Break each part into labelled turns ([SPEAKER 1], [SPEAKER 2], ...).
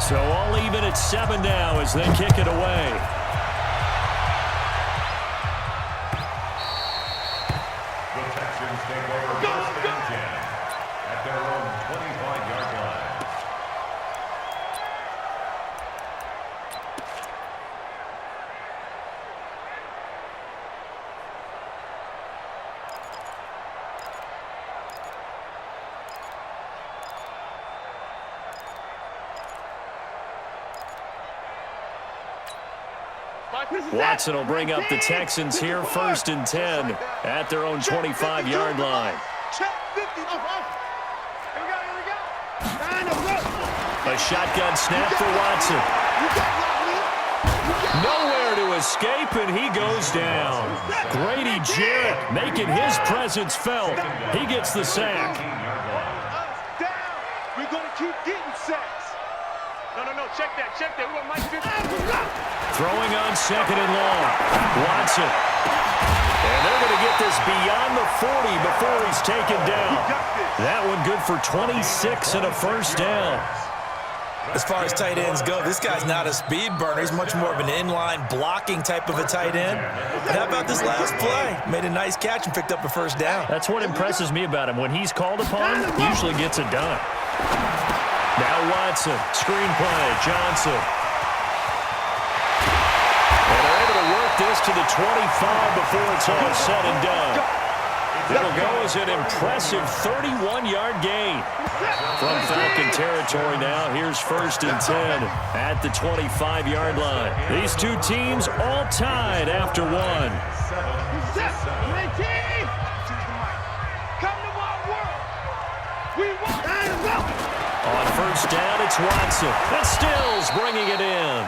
[SPEAKER 1] So all even at 7 now as they kick it away.
[SPEAKER 2] The Texans take over first and 10 at their own 25-yard line.
[SPEAKER 1] Watson will bring up the Texans here first and 10 at their own 25-yard line. A shotgun snap for Watson. Nowhere to escape, and he goes down. Grady Jarrett making his presence felt. He gets the sack.
[SPEAKER 3] We're going to keep getting sacks. No, check that. We want Mike 50.
[SPEAKER 1] Throwing on second and long. Watson. And they're going to get this beyond the 40 before he's taken down. That one good for 26 and a first down.
[SPEAKER 4] As far as tight ends go, this guy's not a speed burner. He's much more of an inline blocking type of a tight end. But how about this last play? Made a nice catch and picked up a first down.
[SPEAKER 1] That's what impresses me about him. When he's called upon, he usually gets it done. Now Watson, screen play, Johnson. And they're able to work this to the 25 before it's all said and done. It'll go as an impressive 31-yard gain. From Falcon territory now, here's first and 10 at the 25-yard line. These two teams all tied after one. On first down, it's Watson. And Stills bringing it in.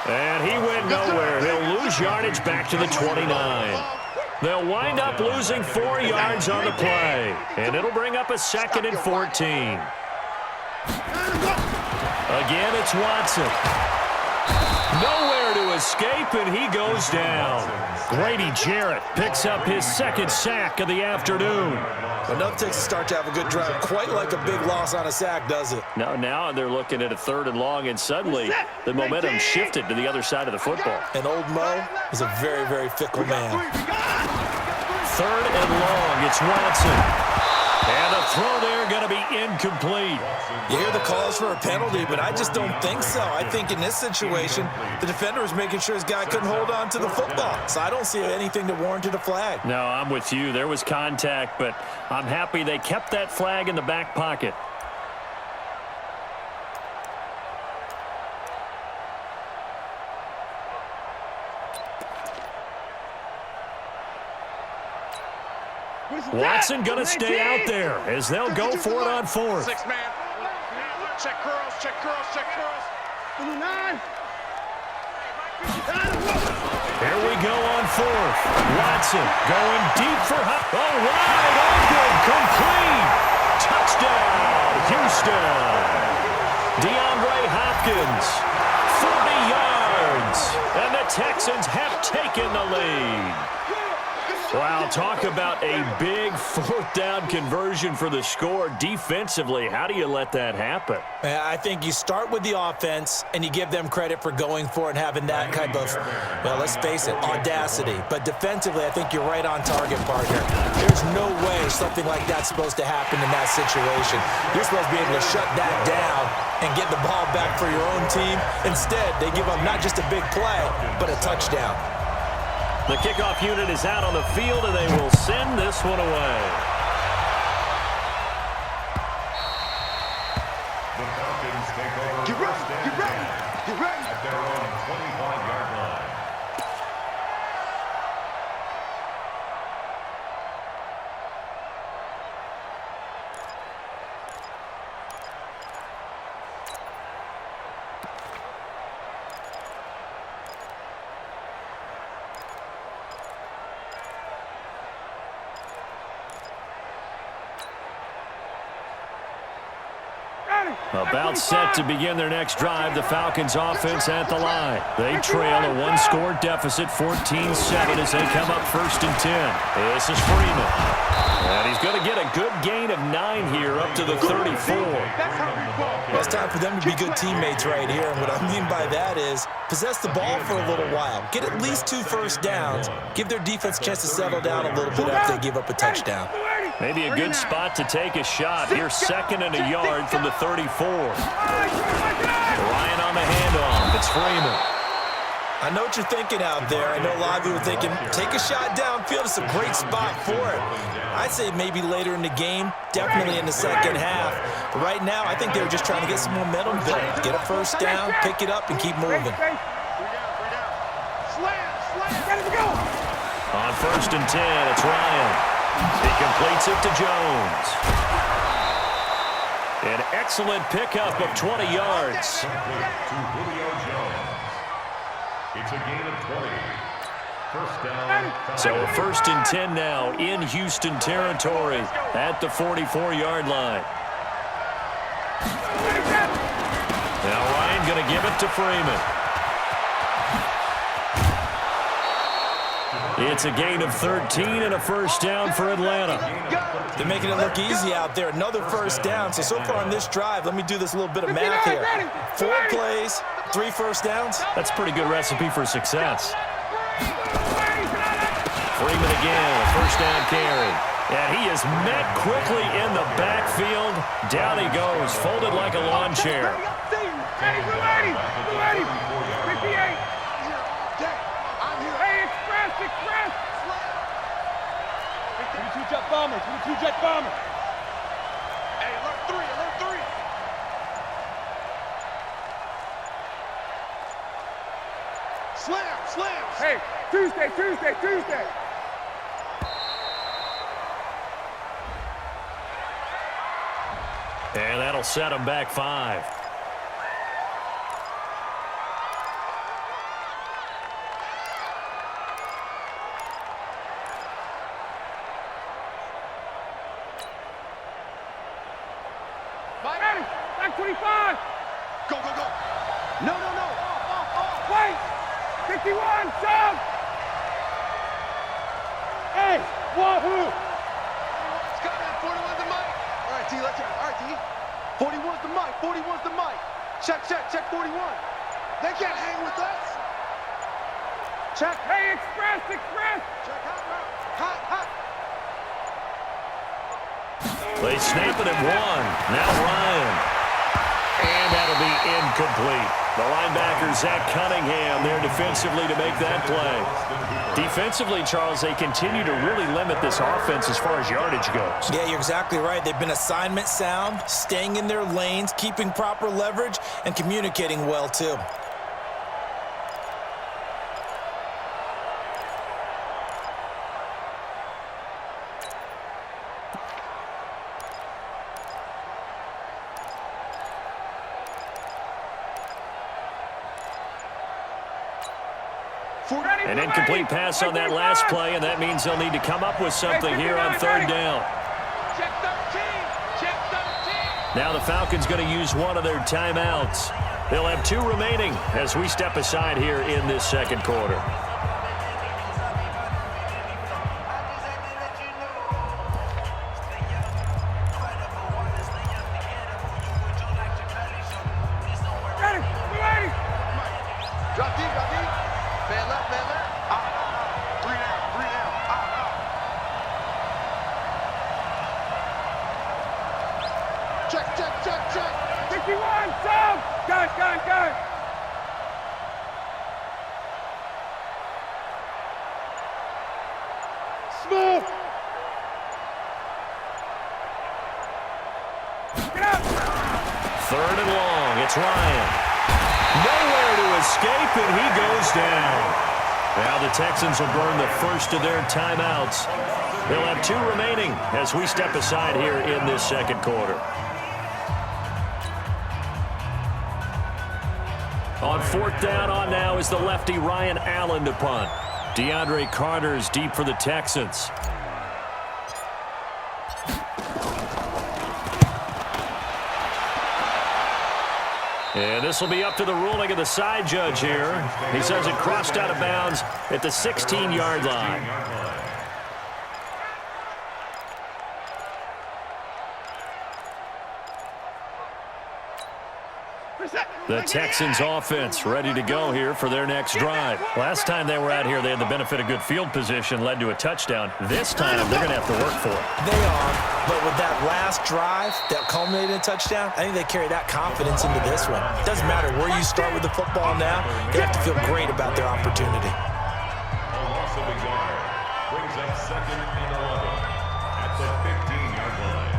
[SPEAKER 1] And he went nowhere. He'll lose yardage back to the 29. They'll wind up losing 4 yards on the play. And it'll bring up a second and 14. Again, it's Watson. Nowhere to escape, and he goes down. Grady Jarrett picks up his second sack of the afternoon.
[SPEAKER 4] Enough takes a start to have a good drive. Quite like a big loss on a sack, does it?
[SPEAKER 1] Now they're looking at a third and long, and suddenly the momentum shifted to the other side of the football.
[SPEAKER 4] And old Mo is a very, very fickle man.
[SPEAKER 1] Third and long, it's Watson. And the throw there going to be incomplete.
[SPEAKER 4] You hear the calls for a penalty, but I just don't think so. I think in this situation, the defender was making sure his guy couldn't hold on to the football. So I don't see anything that warranted a flag.
[SPEAKER 1] No, I'm with you. There was contact, but I'm happy they kept that flag in the back pocket. Watson going to stay out there as they'll go for it on fourth.
[SPEAKER 3] 6 man. Check curls.
[SPEAKER 1] Here we go on fourth. Watson going deep for all right, all good, complete. Touchdown, Houston. DeAndre Hopkins, 40 yards, and the Texans have taken the lead. Wow, talk about a big fourth down conversion for the score. Defensively, how do you let that happen?
[SPEAKER 4] I think you start with the offense, and you give them credit for going for it and having that type of, well, let's face it, audacity. But defensively, I think you're right on target, partner. There's no way something like that's supposed to happen in that situation. You're supposed to be able to shut that down and get the ball back for your own team. Instead, they give up not just a big play, but a touchdown.
[SPEAKER 1] The kickoff unit is out on the field, and they will send this one away.
[SPEAKER 2] The Falcons take over first and 10 at their own 25-yard line.
[SPEAKER 1] About set to begin their next drive, the Falcons offense at the line. They trail a one-score deficit, 14-7, as they come up first and 10. This is Freeman. And he's going to get a good gain of 9 here up to the 34.
[SPEAKER 4] Well, it's time for them to be good teammates right here. And what I mean by that is possess the ball for a little while. Get at least 2 first downs. Give their defense a chance to settle down a little bit after they give up a touchdown.
[SPEAKER 1] Maybe a good spot to take a shot. Here, 2nd and a yard from the 34. Ryan on the handoff. It's Freeman.
[SPEAKER 4] I know what you're thinking out there. I know a lot of you are thinking, take a shot downfield. It's a great spot for it. I'd say maybe later in the game, definitely in the second half. But right now, I think they were just trying to get some momentum built. Get a first down, pick it up, and keep moving.
[SPEAKER 1] On 1st and 10, it's Ryan. He completes it to Jones. An excellent pickup of 20 yards.
[SPEAKER 2] It's a gain of 20. First down.
[SPEAKER 1] So a 1st and 10 now in Houston territory at the 44-yard line. Now Ryan going to give it to Freeman. It's a gain of 13 and a first down for Atlanta.
[SPEAKER 4] They're making it look easy out there. Another first down. So far on this drive, let me do this little bit of math here. 4 plays, 3 first downs.
[SPEAKER 1] That's a pretty good recipe for success. Freeman again, a first down carry. And he is met quickly in the backfield. Down he goes, folded like a lawn chair.
[SPEAKER 3] Jet bombers, 2 jet bombers. Hey, alert 3. Slam. Hey, Tuesday.
[SPEAKER 1] And that'll set him back 5.
[SPEAKER 3] Back 25. Go. No. Wait. 51, sub. Hey, wahoo. Scott, 41's the mic. All right, T, let's go. All right, T. 41's the mic. Check 41. They can't hang with us. Check. Hey, express. Check hot.
[SPEAKER 1] They snap it at 1. Now Ryan. And that'll be incomplete. The linebacker, Zach Cunningham, there defensively to make that play. Defensively, Charles, they continue to really limit this offense as far as yardage goes.
[SPEAKER 4] Yeah, you're exactly right. They've been assignment sound, staying in their lanes, keeping proper leverage, and communicating well, too.
[SPEAKER 1] An incomplete pass on that last play, and that means they'll need to come up with something here on 3rd down.
[SPEAKER 3] Check 13.
[SPEAKER 1] Now the Falcons going to use one of their timeouts. They'll have 2 remaining as we step aside here in this 2nd quarter.
[SPEAKER 3] Drop deep. Man left. 3 down. Check. 51, sub. Gun. Smooth. Get out.
[SPEAKER 1] 3rd and long. It's Ryan. Nowhere to escape, and he goes down. Now the Texans will burn the first of their timeouts. They'll have 2 remaining as we step aside here in this 2nd quarter. On 4th down on now is the lefty Ryan Allen to punt. DeAndre Carter's deep for the Texans. And this will be up to the ruling of the side judge here. He says it crossed out of bounds at the 16-yard line. The Texans offense ready to go here for their next drive. Last time they were out here, they had the benefit of good field position, led to a touchdown. This time, they're going to have to work for it.
[SPEAKER 4] They are, but with that last drive that culminated in a touchdown, I think they carry that confidence into this one. It doesn't matter where you start with the football now. They have to feel great about their opportunity.
[SPEAKER 2] A loss of a yard brings up 2nd and 11 at the 15-yard line.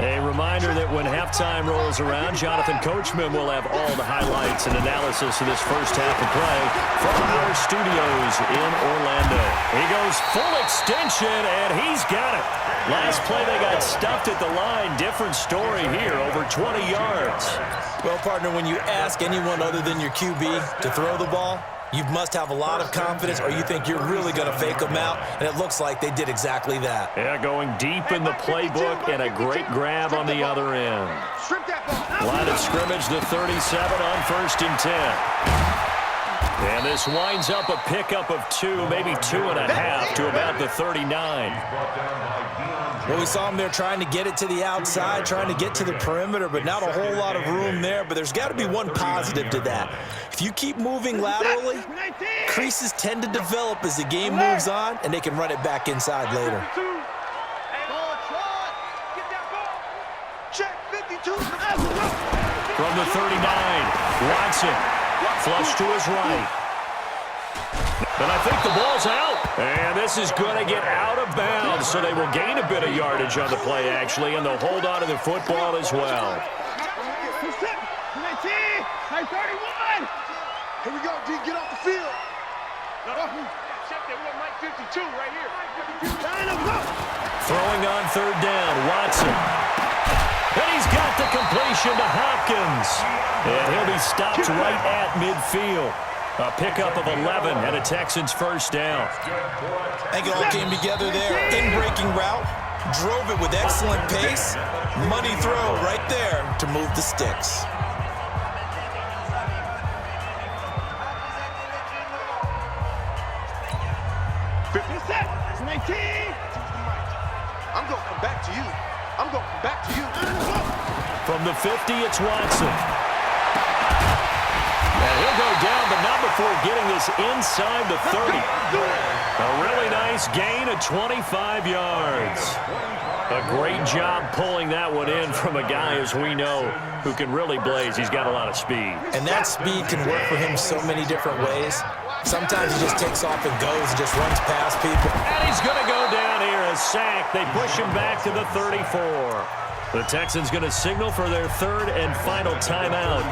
[SPEAKER 1] A reminder that when halftime rolls around, Jonathan Coachman will have all the highlights and analysis of this first half of play from our studios in Orlando. He goes full extension, and he's got it. Last play, they got stuffed at the line. Different story here, over 20 yards.
[SPEAKER 4] Well, partner, when you ask anyone other than your QB to throw the ball, you must have a lot of confidence, or you think you're really going to fake them out, and it looks like they did exactly that.
[SPEAKER 1] Yeah, going deep in the playbook, and a great grab on the other end. Line of scrimmage, the 37 on 1st and 10. And this winds up a pickup of 2, maybe 2.5 to about the 39.
[SPEAKER 4] Well, we saw him there trying to get it to the outside, trying to get to the perimeter, but not a whole lot of room there. But there's got to be one positive to that. If you keep moving laterally, creases tend to develop as the game moves on, and they can run it back inside later.
[SPEAKER 1] From the 39, Watson, flush to his right. And I think the ball's out. And this is going to get out of bounds, so they will gain a bit of yardage on the play, actually, and they'll hold on to the football as well.
[SPEAKER 3] Here we go, D. Get off the field.
[SPEAKER 1] Throwing on 3rd down, Watson. And he's got the completion to Hopkins. And he'll be stopped right at midfield. A pickup of 11 and a Texans first down.
[SPEAKER 4] I think it all came together there. In-breaking route, drove it with excellent pace. Money throw right there to move the sticks.
[SPEAKER 3] I'm going to come back to you. I'm going to come back to you.
[SPEAKER 1] From the 50, it's Watson. And he'll go down, but not before getting this inside the 30. A really nice gain of 25 yards. A great job pulling that one in from a guy, as we know, who can really blaze. He's got a lot of speed.
[SPEAKER 4] And that speed can work for him so many different ways. Sometimes he just takes off and goes and just runs past people.
[SPEAKER 1] And he's going to go down here, a sack. They push him back to the 34. The Texans going to signal for their 3rd and final timeout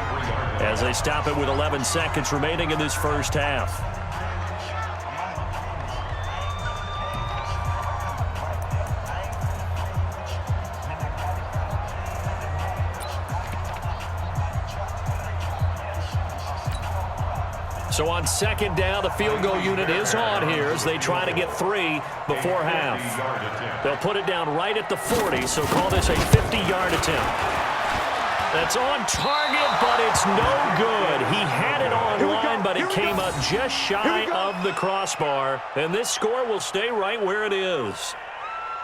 [SPEAKER 1] as they stop it with 11 seconds remaining in this first half. So on 2nd down, the field goal unit is on here as they try to get 3 before half. They'll put it down right at the 40, so call this a 50-yard attempt. That's on target, but it's no good. He had it on line, but it came up just shy of the crossbar, and this score will stay right where it is.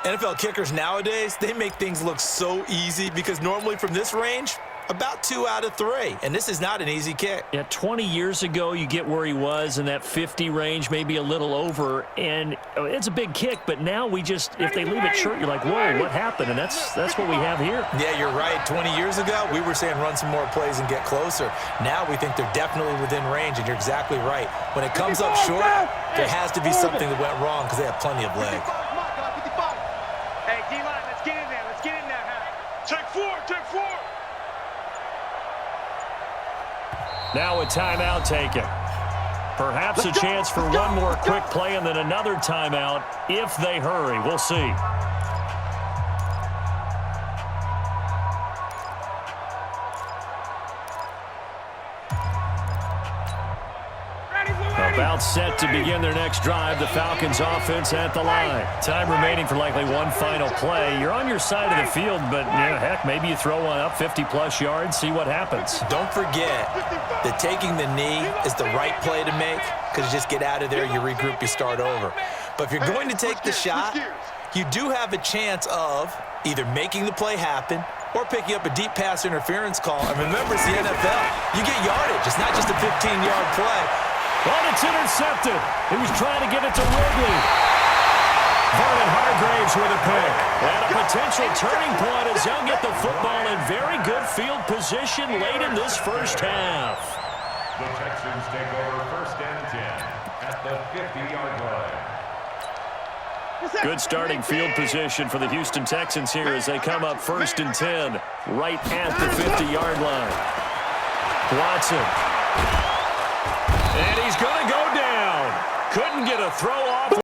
[SPEAKER 4] NFL kickers nowadays, they make things look so easy because normally from this range, about 2 out of 3, and this is not an easy kick.
[SPEAKER 1] Yeah, 20 years ago, you get where he was in that 50 range, maybe a little over, and it's a big kick, but now we just, if they leave it short, you're like, whoa, what happened? And that's what we have here.
[SPEAKER 4] Yeah, you're right. 20 years ago, we were saying run some more plays and get closer. Now we think they're definitely within range, and you're exactly right. When it comes up short, there has to be something that went wrong because they have plenty of leg.
[SPEAKER 3] Hey, D-line, let's get in there. Let's get in there. Take 4, take 4.
[SPEAKER 1] Now a timeout taken. Perhaps a chance for one more quick play and then another timeout if they hurry. We'll see. A About set to begin their next drive. The Falcons offense at the line. Time remaining for likely one final play. You're on your side of the field, but yeah, heck, maybe you throw one up 50-plus yards, see what happens.
[SPEAKER 4] Don't forget that taking the knee is the right play to make, because you just get out of there, you regroup, you start over. But if you're going to take the shot, you do have a chance of either making the play happen or picking up a deep pass interference call. And remember, it's the NFL. You get yardage. It's not just a 15-yard play.
[SPEAKER 1] Well, it's intercepted. He was trying to get it to Ridley. Vernon Hargraves with a pick. And a potential turning point as they'll get the football in very good field position late in this first half.
[SPEAKER 2] The Texans take over 1st and 10 at the 50-yard line.
[SPEAKER 1] Good starting field position for the Houston Texans here as they come up 1st and 10 right at the 50-yard line. Watson. And he's going to go down. Couldn't get a throw